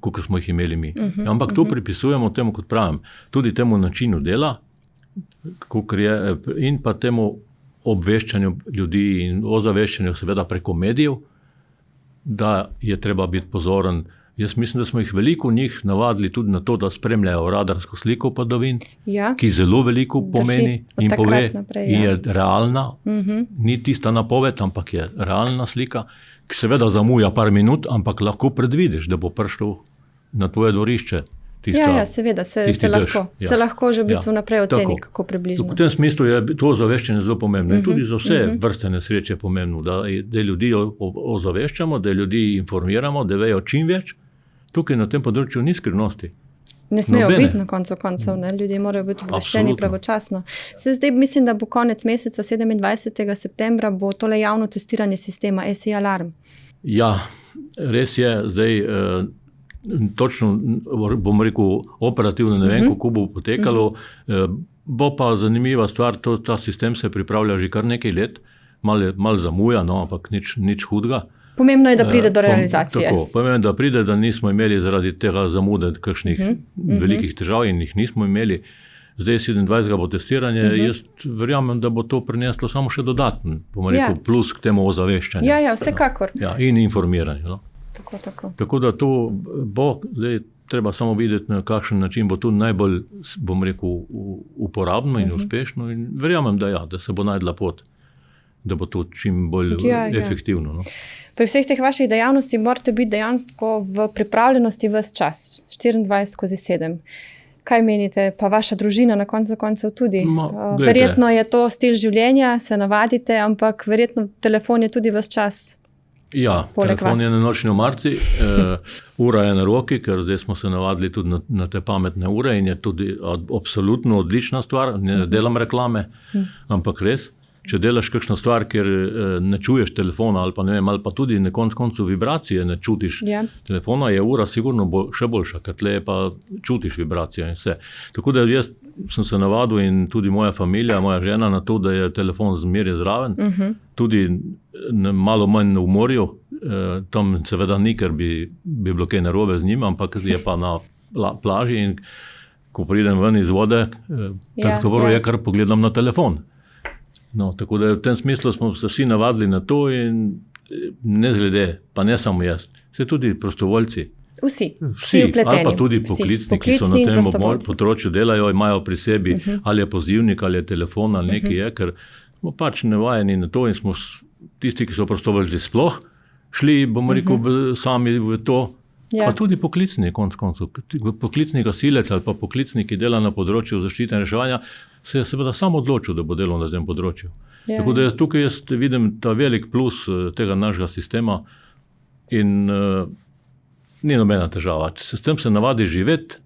kot smo jih imeli mi. Ampak to pripisujemo temu, kot pravim, tudi temu načinu dela in pa temu obveščanju ljudi in ozaveščanju seveda preko medijev, da je treba biti pozoren. Jaz mislim, da smo jih veliko njih navadili tudi na to, da spremljajo radarsko sliko padavin, ki zelo veliko pomeni in pove, in je realna, ni tista napoved, ampak je realna slika, ki seveda zamuja par minut, ampak lahko predvidiš, da bo prišlo na tvoje dvorišče seveda, se lahko že v bistvu naprej oceni, kako približno. V tem smislu je to ozaveščanje zelo pomembno. In tudi za vse vrste nesreče je pomembno, da ljudi ozaveščamo, da ljudi informiramo, da vejo čim več. Tukaj na tem področju ni skrivnosti. Ne smejo biti na koncu koncev, ljudje morajo biti obveščeni pravočasno. Zdaj mislim, da bo konec meseca, 27. septembra, bo tole javno testiranje sistema SI Alarm. Ja, res je, zdaj točno, bom rekel, operativno ne vem, kako bo potekalo. Bo pa zanimiva stvar, ta sistem se pripravlja že kar nekaj let, malo zamuja, ampak nič hudega. Pomembno je, da pride do realizacije. Pomembno je, da pride, da nismo imeli zaradi tega zamude kakšnih velikih težav in jih nismo imeli. Zdaj 27. bo testiranje, jaz verjamem, da bo to prineslo samo še dodaten, plus k temu ozaveščanju. Ja, vsekakor. Ja, in informiranju. Tako da to bo, zdaj treba samo videti, na kakšen način bo to najbolj, bom rekel, uporabno in uspešno in verjamem, da se bo najdla pot, da bo to čim bolj efektivno. Pri vseh teh vaših dejavnosti morate biti dejansko v pripravljenosti ves čas, 24/7. Kaj menite? Pa vaša družina na koncu koncev tudi. Verjetno je to stil življenja, se navadite, ampak verjetno telefon je tudi ves čas. Ja, telefon je na nočni omarici, ura je na roki, ker zdaj smo se navadili tudi na te pametne ure in je tudi absolutno odlična stvar, ne delam reklame, ampak res. Če delaš kakšno stvar, kjer ne čuješ telefona ali pa tudi na koncu vibracije ne čutiš telefona, je ura sigurno še boljša, ker tle pa čutiš vibracijo in vse. Tako da jaz sem se navadil in tudi moja familija, moja žena na to, da je telefon zmeraj zraven, tudi malo manj v morju, tam seveda ni, ker bi bilo kaj narobe z njim, ampak je pa na plaži in ko pridem ven iz vode, tako je, kar pogledam na telefon. Tako da v tem smislu smo se vsi navadili na to in ne glede, pa ne samo jaz, vse tudi prostovoljci. Vsi ali pa tudi poklicni, ki so na tem področju delajo, imajo pri sebi ali je pozivnik, ali je telefon, ali nekaj je, ker smo pač nevajeni na to in smo tisti, ki so prostovoljci sploh šli, bomo rekel, sami v to, pa tudi poklicni, poklicni gasilec ali pa poklicni, ki dela na področju zaščite in reševanja, se je seveda samo odločil, da bo delal na tem področju. Tako da tukaj jaz vidim ta velik plus tega našega sistema in ni nobena težava. S tem se navadi živeti,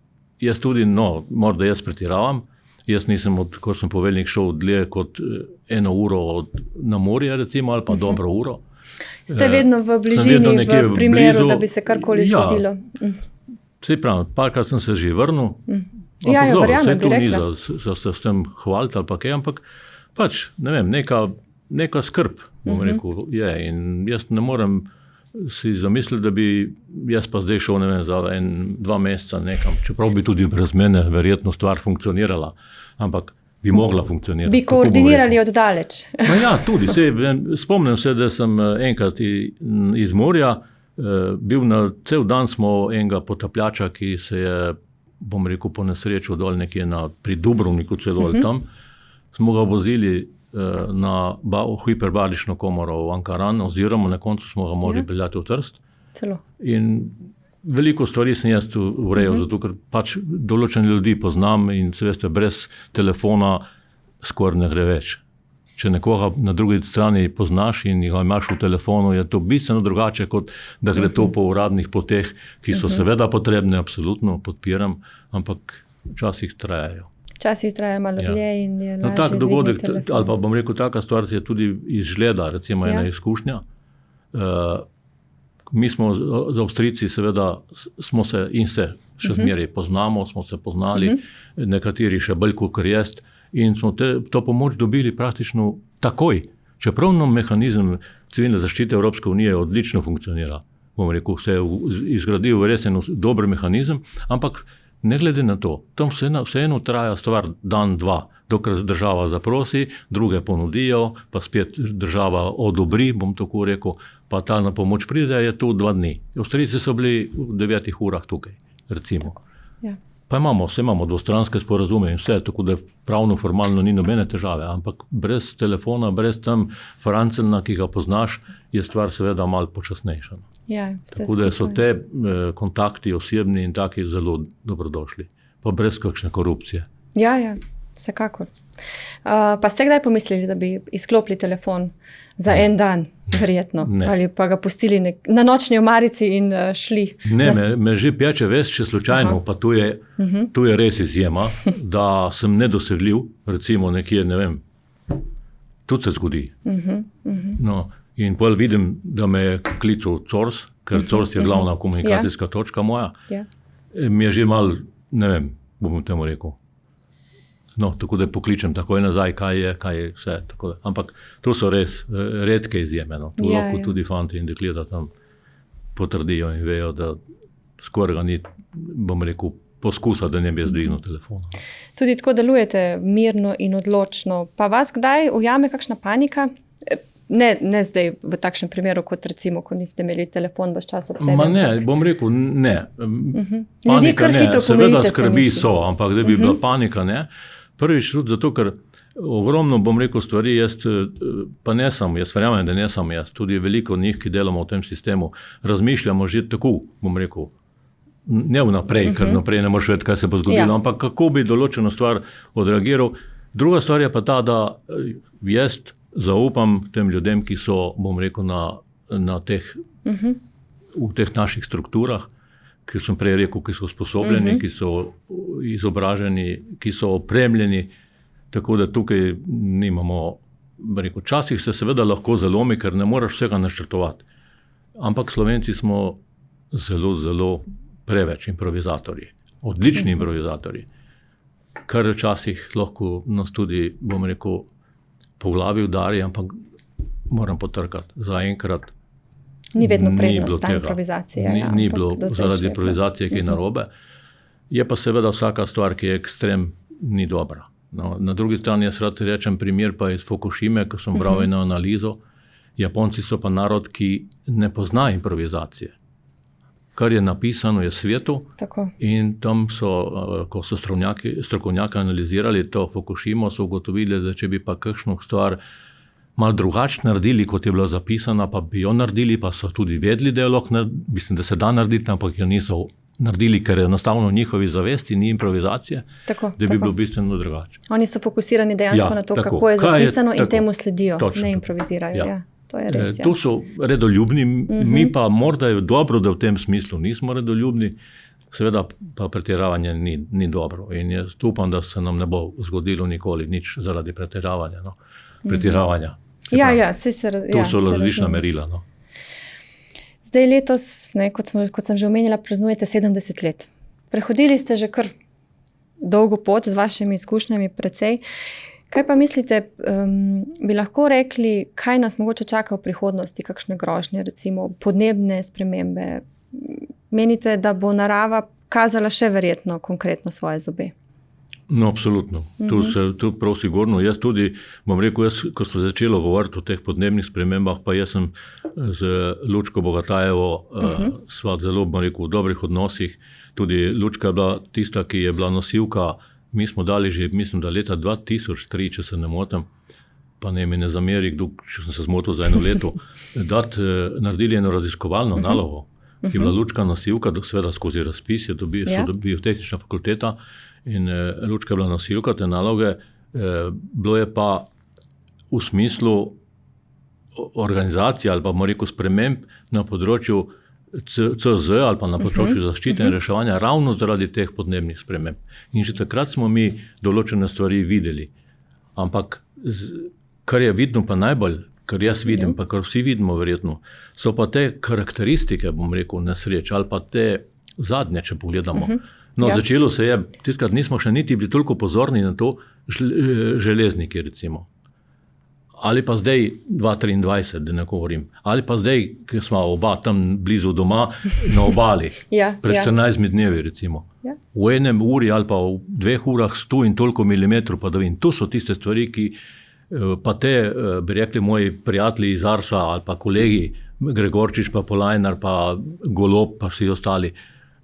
jaz tudi, morda jaz pretiravam, jaz nisem, ko sem poveljnik šel dlje kot 1 uro na morje, recimo, ali pa dobro uro. Ste vedno v bližini, v primeru, da bi se karkoli zgodilo. Saj pravim, parkrat sem se že vrnil, verjamem, bi rekla. Za se s tem hvaliti ali pa kaj, ampak pač, ne vem, neka skrb, bom rekel, je. In jaz ne morem si zamisliti, da bi jaz pa zdaj šel, ne vem, za 1-2 meseca nekam, čeprav bi tudi brez mene verjetno stvar funkcionirala, ampak bi mogla funkcionirati. Bi koordinirali od daleč. Ja, tudi. Spomnim se, da sem enkrat iz morja bil cel dan smo enega potapljača, ki se je, bom rekel, po nesreču dol nekje pri Dubrovniku celo tam, smo ga vozili na hiperbarično komoro v Ankaran, oziroma na koncu smo ga morali peljati v Trst. Celo. In veliko stvari sem jaz urejal, zato ker pač določene ljudi poznam in se veste, brez telefona skoraj ne gre več. Če nekoga na drugi strani poznaš in ga imaš v telefonu, je to bistveno drugače, kot da gre to po uradnih poteh, ki so seveda potrebne, absolutno podpiram, ampak včasih trajajo. Včasih traja malo dlje in je lažje tak dogodek, dvigniti telefon. ali pa bom rekel, taka stvar je tudi izgleda, recimo ena izkušnja. Mi smo z Avstrijci seveda smo se in se še zmeraj poznamo, smo se poznali, nekateri še bolj kot jaz, in smo to pomoč dobili praktično takoj. Čeprav mehanizem civilne zaščite Evropske unije odlično funkcionira. Bom rekel, se je izgradil res en dober mehanizem, ampak ne glede na to, tam vseeno traja stvar dan, 2, dokler država zaprosi, druge ponudijo, pa spet država odobri, bom tako rekel, pa ta na pomoč pride, je to 2 dni. Avstrijci so bili v 9 urah tukaj, recimo. Pa imamo dvostranske sporazume in vse, tako da pravno, formalno ni nobene težave, ampak brez telefona, brez tam francelna, ki ga poznaš, je stvar seveda malo počasnejša. Ja, tako da so te kontakti osebni in taki zelo dobrodošli, pa brez kakšne korupcije. Ja, vsekakor. Pa ste kdaj pomislili, da bi izklopili telefon za en dan, verjetno? Ne. Ali pa ga pustili na nočni omarici in šli? Ne, me že peče vest, če slučajno, pa tu je res izjema, da sem nedosegljiv, recimo nekje, ne vem, tudi se zgodi. No, in potem vidim, da me je klical CORS, ker CORS je glavna komunikacijska točka moja. Mi je že malo, ne vem, bom temu rekel. No, tako da pokličem takoj nazaj, kaj je vse. Tako da. Ampak to so res redke izjeme. No. Tu lahko tudi fanti in dekleta tam potrdijo in vejo, da skoraj ga ni, bom rekel, poskusa, da ne bi zdvignil telefona. Tudi tako delujete mirno in odločno. Pa vas kdaj ujame kakšna panika? Ne zdaj v takšnem primeru, kot recimo, ko niste imeli telefon ves čas ob sebi. Ne, bom rekel, ne. Ljudi kar hitro pomirite, seveda skrbi so, ampak da bi bila panika, ne. Prvič tudi zato, ker ogromno, bom rekel, stvari jaz, pa ne samo, jaz verjamem, da ne samo jaz, tudi veliko njih, ki delamo v tem sistemu, razmišljamo že tako, bom rekel, ne vnaprej, ker naprej ne moreš vedeti, kaj se bo zgodilo, ampak kako bi določeno stvar odreagiral. Druga stvar je pa ta, da jaz zaupam tem ljudem, ki so, bom rekel, na teh, v teh naših strukturah, ki sem prej rekel, ki so sposobljeni, ki so izobraženi, ki so opremljeni, tako da tukaj nimamo, rekel, časih se seveda lahko zalomi, ker ne moreš vsega načrtovati. Ampak Slovenci smo zelo, zelo preveč improvizatorji, odlični improvizatorji, kar včasih lahko nas tudi, bom rekel, po glavi udari, ampak moram potrkati. Zaenkrat ni vedno prednost ta improvizacija. Ni bilo zaradi improvizacije kaj narobe. Je pa seveda vsaka stvar, ki je ekstrem, ni dobra. No, na drugi strani jaz rad rečem primer pa iz Fukushime, ko sem bral eno analizo. Japonci so pa narod, ki ne pozna improvizacije. Kar je napisano, je svetu. Tako. In tam so, ko so strokovnjaki analizirali to Fukushimo, so ugotovili, da če bi pa kakšno stvar malo drugače naredili, kot je bila zapisana, pa bi jo naredili, pa so tudi vedeli, da jo lahko, mislim, da se da narediti, ampak jo niso naredili, ker je enostavno v njihovi zavesti, ni improvizacije, da bi bilo bistveno drugače. Oni so fokusirani dejansko na to, kako je zapisano in temu sledijo, ne improvizirajo. To je res, Tu so redoljubni, mi pa morda je dobro, da v tem smislu nismo redoljubni, seveda pa pretiravanje ni dobro. In jaz upam, da se nam ne bo zgodilo nikoli nič zaradi pretiravanja. No. Pretiravanja. Tu so različna merila. No. Zdaj letos, kot sem že omenila, praznujete 70 let. Prehodili ste že kar dolgo pot z vašimi izkušnjami precej. Kaj pa mislite, bi lahko rekli, kaj nas mogoče čaka v prihodnosti, kakšne grožnje, recimo podnebne spremembe? Menite, da bo narava kazala še verjetno konkretno svoje zobe? No, absolutno. Tu prav sigurno. Jaz tudi, bom rekel, ko sem začela govoriti o teh podnebnih spremembah, pa jaz sem z Lučko Bogatajevo sva zelo, bom rekel, v dobrih odnosih. Tudi Lučka je bila tista, ki je bila nosilka. Mi smo dali že, mislim, da leta 2003, če se ne motim, pa ne zameri, če sem se zmotil za eno leto, naredili eno raziskovalno nalogo, ki je bila Lučka nosilka, seveda skozi razpis so dobili tehnična fakulteta in Lučka je bila nosilka te naloge, bilo je pa v smislu organizacije ali pa bomo rekel sprememb na področju CZ ali pa na področju zaščite in reševanja ravno zaradi teh podnebnih sprememb. In že takrat smo mi določene stvari videli. Ampak kar je vidno pa najbolj, kar jaz vidim, pa kar vsi vidimo verjetno, so pa te karakteristike, bom rekel, nesreč ali pa te zadnje, če pogledamo. No, začelo se je, tiskrat nismo še niti bili toliko pozorni na to, železniki recimo. Ali pa zdaj 2023, da ne govorim. Ali pa zdaj, ki smo oba tam blizu doma, na obali. Pred 14 dnevi recimo. V enem uri ali pa v 2 urah 100 in toliko milimetrov padavin. To so tiste stvari, ki pa te, bi rekli moji prijatelji iz Arsa ali pa kolegi, Gregorčič pa Polajnar pa Golob pa vsi ostali,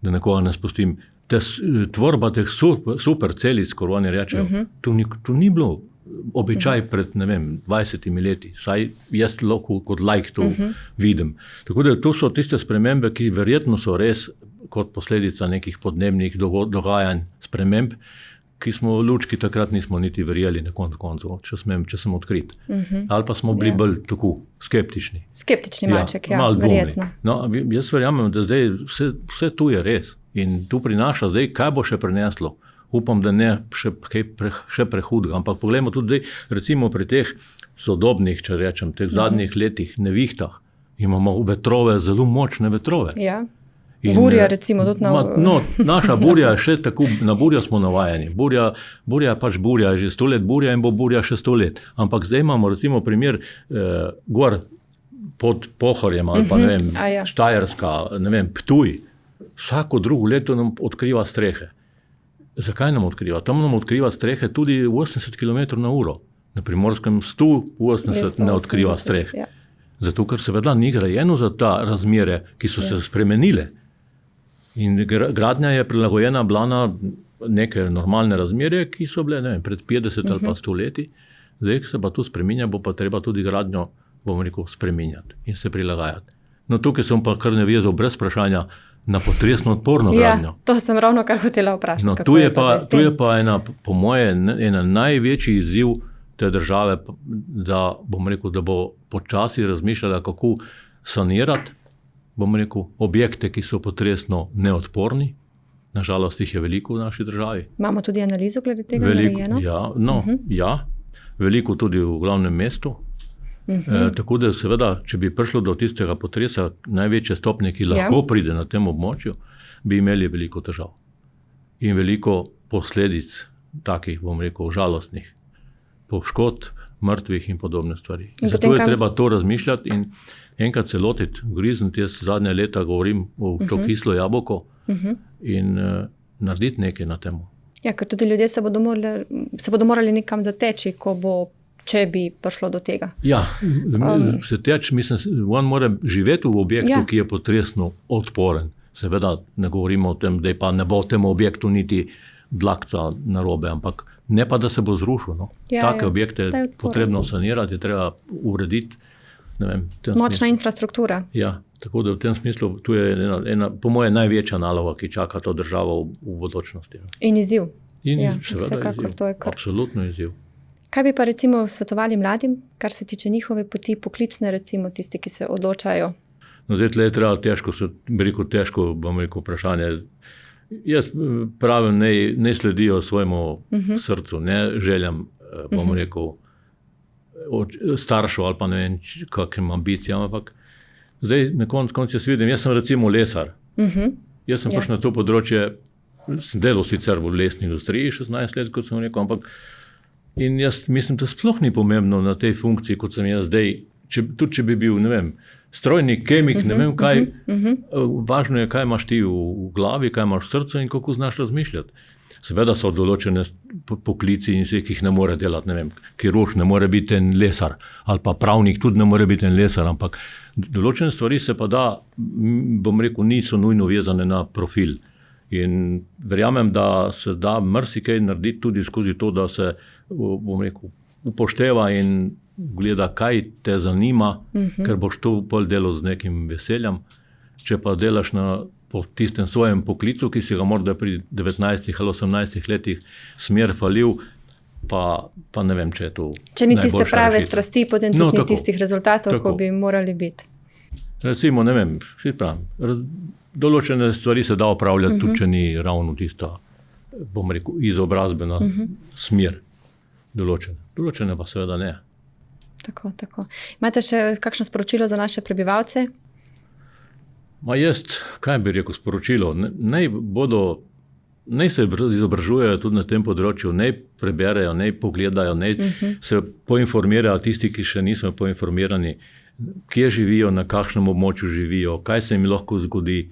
da nekoga ne spustim. tvorba teh super celic, kot oni rečejo, to ni bilo običaj pred, 20 leti. Saj jaz lahko kot laik to vidim. Tako da to so tiste spremembe, ki verjetno so res kot posledica nekih podnebnih dogajanj, sprememb, ki smo lučki takrat nismo niti verjeli na koncu, če sem odkrit. Ali pa smo bili bolj tako skeptični. Skeptični malček, verjetno. No, jaz verjamem, da zdaj vse tu je res in tu prinaša zdaj, kaj bo še prineslo. Upam, da ne še prehudega, ampak poglejmo tudi zdaj, recimo pri teh sodobnih, če rečem, teh zadnjih letih, nevihtah, imamo vetrove, zelo močne vetrove. Ja. Burja recimo tudi naša burja je še tako, na burjo smo navajeni. Burja je pač burja, že 100 let burja in bo burja še 100 let. Ampak zdaj imamo recimo primer gor pod Pohorjem ali pa Štajerska, Ptuj. Vsako drugo leto nam odkriva strehe. Zakaj nam odkriva? Tam nam odkriva strehe tudi 80 km/h. Na Primorskem 180 ne odkriva streh. Ja. Zato, ker seveda ni grajeno za ta razmere, ki so se spremenile. In gradnja je prilagojena bila na neke normalne razmere, ki so bile pred 50 ali pa 100 leti. Zdaj, ko se pa to spreminja, bo pa treba tudi gradnjo, spreminjati in se prilagajati. No, tukaj sem pa kar navezal brez vprašanja na potresno odporno gradnjo. Ja, to sem ravno kar hotela vprašati. No, tu je pa po moje ena največji izziv te države, da bo počasi razmišljala, kako sanirati, objekte, ki so potresno neodporni. Nažalost, jih je veliko v naši državi. Imamo tudi analizo glede tega narejeno? Ja, veliko tudi v glavnem mestu. Tako da seveda, če bi prišlo do tistega potresa, največje stopnje, ki lahko pride na tem območju, bi imeli veliko težav. In veliko posledic takih, žalostnih. Poškodb, mrtvih in podobne stvari. Zato je treba to razmišljati in enkrat se lotiti, grizniti. Jaz zadnje leta govorim o to kislo jabolko in narediti nekaj na temu. Ja, ker tudi ljudje se bodo morali nekam zateči, če bi prišlo do tega. Ja, se teč, on mora živeti v objektu, ki je potresno odporen. Seveda ne govorimo o tem, da pa ne bo v tem objektu niti dlakca narobe, ampak ne pa, da se bo zrušil. No. Take objekte je potrebno sanirati, je treba urediti. Močna infrastruktura. Ja, tako da v tem smislu tu je ena po moje največja naloga, ki čaka to državo v bodočnosti. In izziv. Vsekakor, to je kar. Absolutno izziv. Kaj bi pa recimo svetovali mladim, kar se tiče njihove poti, poklicne recimo, tisti, ki se odločajo? No, zdaj tle je treba težko vprašanje. Jaz pravim, ne sledijo svojemu srcu, ne željam, staršev ali pa ne vem, kakšnim ambicijam, ampak zdaj na koncu jaz vidim, jaz sem recimo lesar. Jaz sem pač na to področje, sem delal sicer v lesni industriji 16 let, kot sem rekel, ampak in jaz mislim, da sploh ni pomembno na tej funkciji, kot sem jaz zdaj, tudi če bi bil, strojnik, kemik, ne vem kaj, važno je, kaj imaš ti v glavi, kaj imaš v srcu in kako znaš razmišljati. Seveda so določene poklici in ki jih ne more delati, kirurg ne more biti en lesar, ali pa pravnik tudi ne more biti en lesar, ampak določene stvari se pa da, niso nujno vezane na profil. In verjamem, da se da marsikaj narediti tudi skozi to, da se upošteva in gleda, kaj te zanima, ker boš to bolj delal z nekim veseljem. Če pa delaš po tistem svojem poklicu, ki si ga morda pri 19 ali 18 letih smer falil, pa ne vem, če je to najboljša rešitev. Če ni tiste prave strasti, potem tudi ni tistih rezultatov, ko bi morali biti. Recimo, ne vem, določene stvari se da opravljati, tudi če ni ravno tista, izobrazbena smer določena. Določene pa seveda ne. Tako. Imate še kakšno sporočilo za naše prebivalce? Kaj bi rekel sporočilo? Naj se izobražujejo tudi na tem področju, naj preberejo, naj pogledajo, naj se poinformirajo tisti, ki še niso poinformirani, kje živijo, na kakšnem območju živijo, kaj se jim lahko zgodi,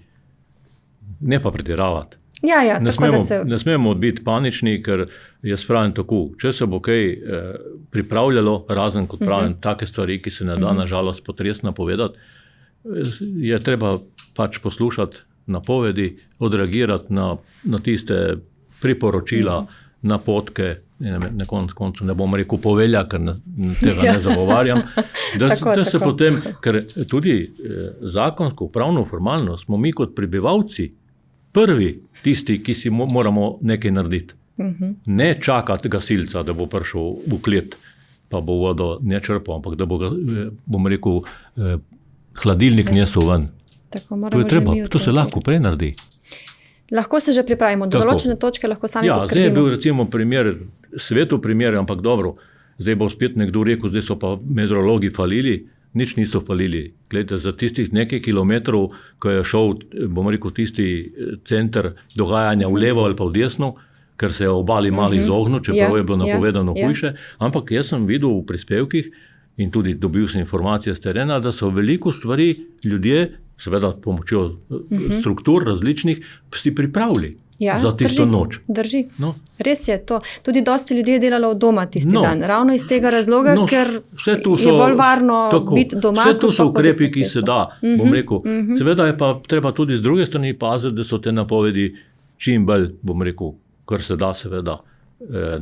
ne pa pretiravati. Ne smemo biti panični, ker jaz pravim tako, če se bo kaj pripravljalo, razen kot pravim, take stvari, ki se ne da na žalost potresno povedati, je treba pač poslušati napovedi, odreagirati na tiste priporočila, napotke, na koncu ne bom rekel povelja, ker tega ne zagovarjam, da se potem, ker tudi zakonsko, pravno, formalno smo mi kot prebivalci prvi tisti, ki si moramo nekaj narediti. Ne čakati gasilca, da bo prišel v klet, pa bo vodo ne črpal, ampak da bo, bom rekel, hladilnik nesel ven. To je treba, to se lahko prej naredi. Lahko se že pripravimo, do določene točke lahko sami poskrbimo. Zdaj je bil recimo primer, svetu primer, ampak dobro, zdaj bo spet nekdo rekel, zdaj so pa meteorologi falili, nič niso falili. Glejte, za tistih nekaj kilometrov, ko je šel, bom rekel, tisti center dogajanja v levo ali pa v desno, ker se je obali malo izognil, čeprav je bilo napovedano hujše, ampak jaz sem videl v prispevkih in tudi dobil sem informacije z terena, da so veliko stvari ljudje, seveda pomočjo struktur različnih, si pripravili za tisto noč. Drži. No. Res je to. Tudi dosti ljudi je delalo od doma tisti dan. Ravno iz tega razloga, ker je bolj varno biti doma. Vse to so ukrepi, ki se da, bom rekel. Seveda je pa treba tudi z druge strani paziti, da so te napovedi čim bolj, bom rekel, kar se da seveda,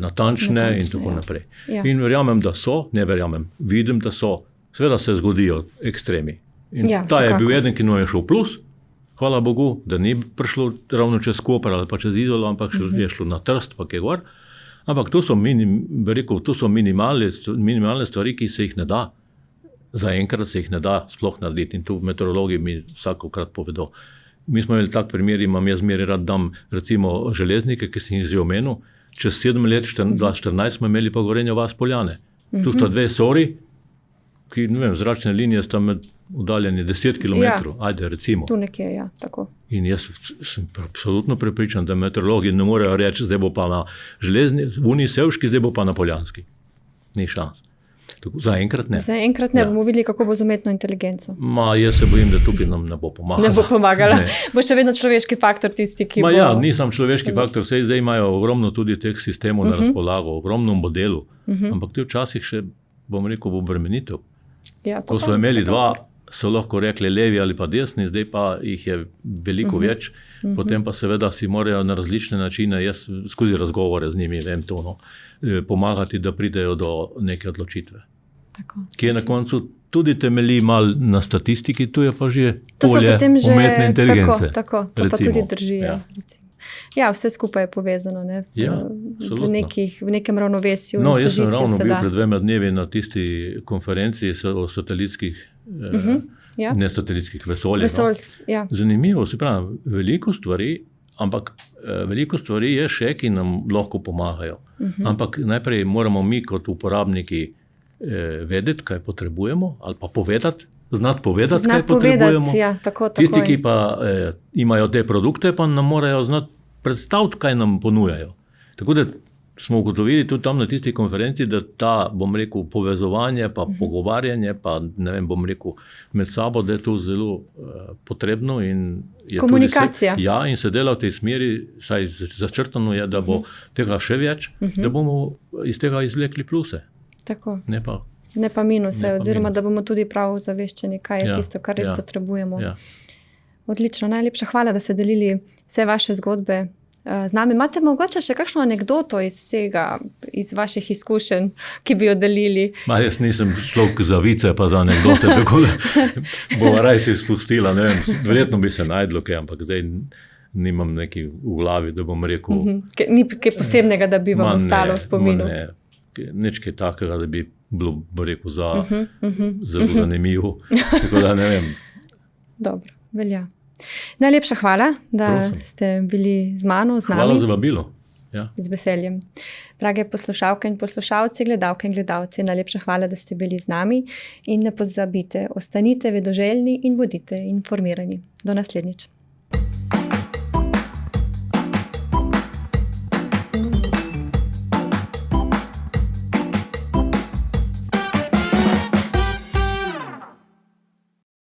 natančne in tako naprej. In verjamem, da so, ne verjamem, vidim, da so, seveda se zgodijo ekstremi. In ta je bil eden, ki nam je šel plus, hvala Bogu, da ni prišlo ravno čez Koper ali pa čez Izolo, ampak je šlo na Trst, pa kje gor. Ampak to so minimalne stvari, ki se jih ne da. Zaenkrat se jih ne da sploh narediti. In tu meteorologi mi vsakokrat povedo. Mi smo imeli tak primer, imam jaz zmeraj rad dam recimo železnike, ki sem jih že omenil. Čez 7 let, 2014, smo imeli pa Gorenja vas Poljane. Tu sta dve sori, ki, ne vem, zračne linije sta med udaljeni 10 km, ajde recimo. Tu nekje, tako. In jaz sem absolutno prepričan, da meteorologi ne morejo reči, zdaj bo pa na železni, v Uniji Sevški, zdaj bo pa na Poljanski. Ni šans. Zaenkrat ne. Zaenkrat ne, bomo videli, kako bo z umetno inteligenco. Jaz se bojim, da tukaj nam ne bo pomagala. Ne bo pomagala. Bo še vedno človeški faktor tisti, ki bo... Nisem človeški faktor, zdaj imajo ogromno tudi teh sistemov na razpolago, ogromno modelu, ampak ti včasih še, bom rekel, bo obremenitev. Ko so imeli dva, so lahko rekli levi ali pa desni, zdaj pa jih je veliko več, potem pa seveda si morajo na različne načine, jaz skozi razgovore z njimi vem to, pomagati, da pridejo do neke odločitve. Ki je na koncu tudi temelji malo na statistiki, tu je pa že polje umetne inteligence. Tako, to pa tudi drži. Vse skupaj je povezano, v nekem ravnovesju. Jaz sem ravno bil pred 2 dnevi na tisti konferenciji o satelitskih, ne satelitskih vesoljih. Zanimivo, se pravi, veliko stvari, ampak veliko stvari je še, ki nam lahko pomagajo. Ampak najprej moramo mi kot uporabniki vedeti, kaj potrebujemo, ali pa znati povedati, kaj potrebujemo. Tisti, ki pa imajo te produkte, pa nam morajo znati predstaviti, kaj nam ponujajo. Tako da smo ugotovili tudi tam na tisti konferenci, da ta, bom rekel, povezovanje, pa pogovarjanje, pa ne vem, bom rekel, med sabo, da je to zelo potrebno. In je komunikacija. In se dela v tej smeri, saj začrtano je, da bo tega še več, da bomo iz tega izvlekli pluse. Tako. Ne pa minuse, oziroma da bomo tudi prav zaveščeni, kaj je tisto, kar res potrebujemo. Odlično, najlepša hvala, da ste delili vse vaše zgodbe z nami. Imate mogoče še kakšno anekdoto iz vsega, iz vaših izkušenj, ki bi jo delili? Jaz nisem človek za vice pa za anekdote, tako da bova raj si spustila, ne vem, verjetno bi se najdlo kaj, ampak zdaj nimam nekaj v glavi, da bom rekel. Ni kaj posebnega, da bi vam ostalo v spominu? Nič kaj takega, da bi bilo, rekel, zelo zanimivo. Tako da ne vem. Dobro, velja. Najlepša hvala, da ste bili z mano, z nami. Hvala za vabilo. Z veseljem. Drage poslušalke in poslušalci, gledalke in gledalci, najlepša hvala, da ste bili z nami in ne pozabite, ostanite vedoželjni in bodite informirani. Do naslednjič.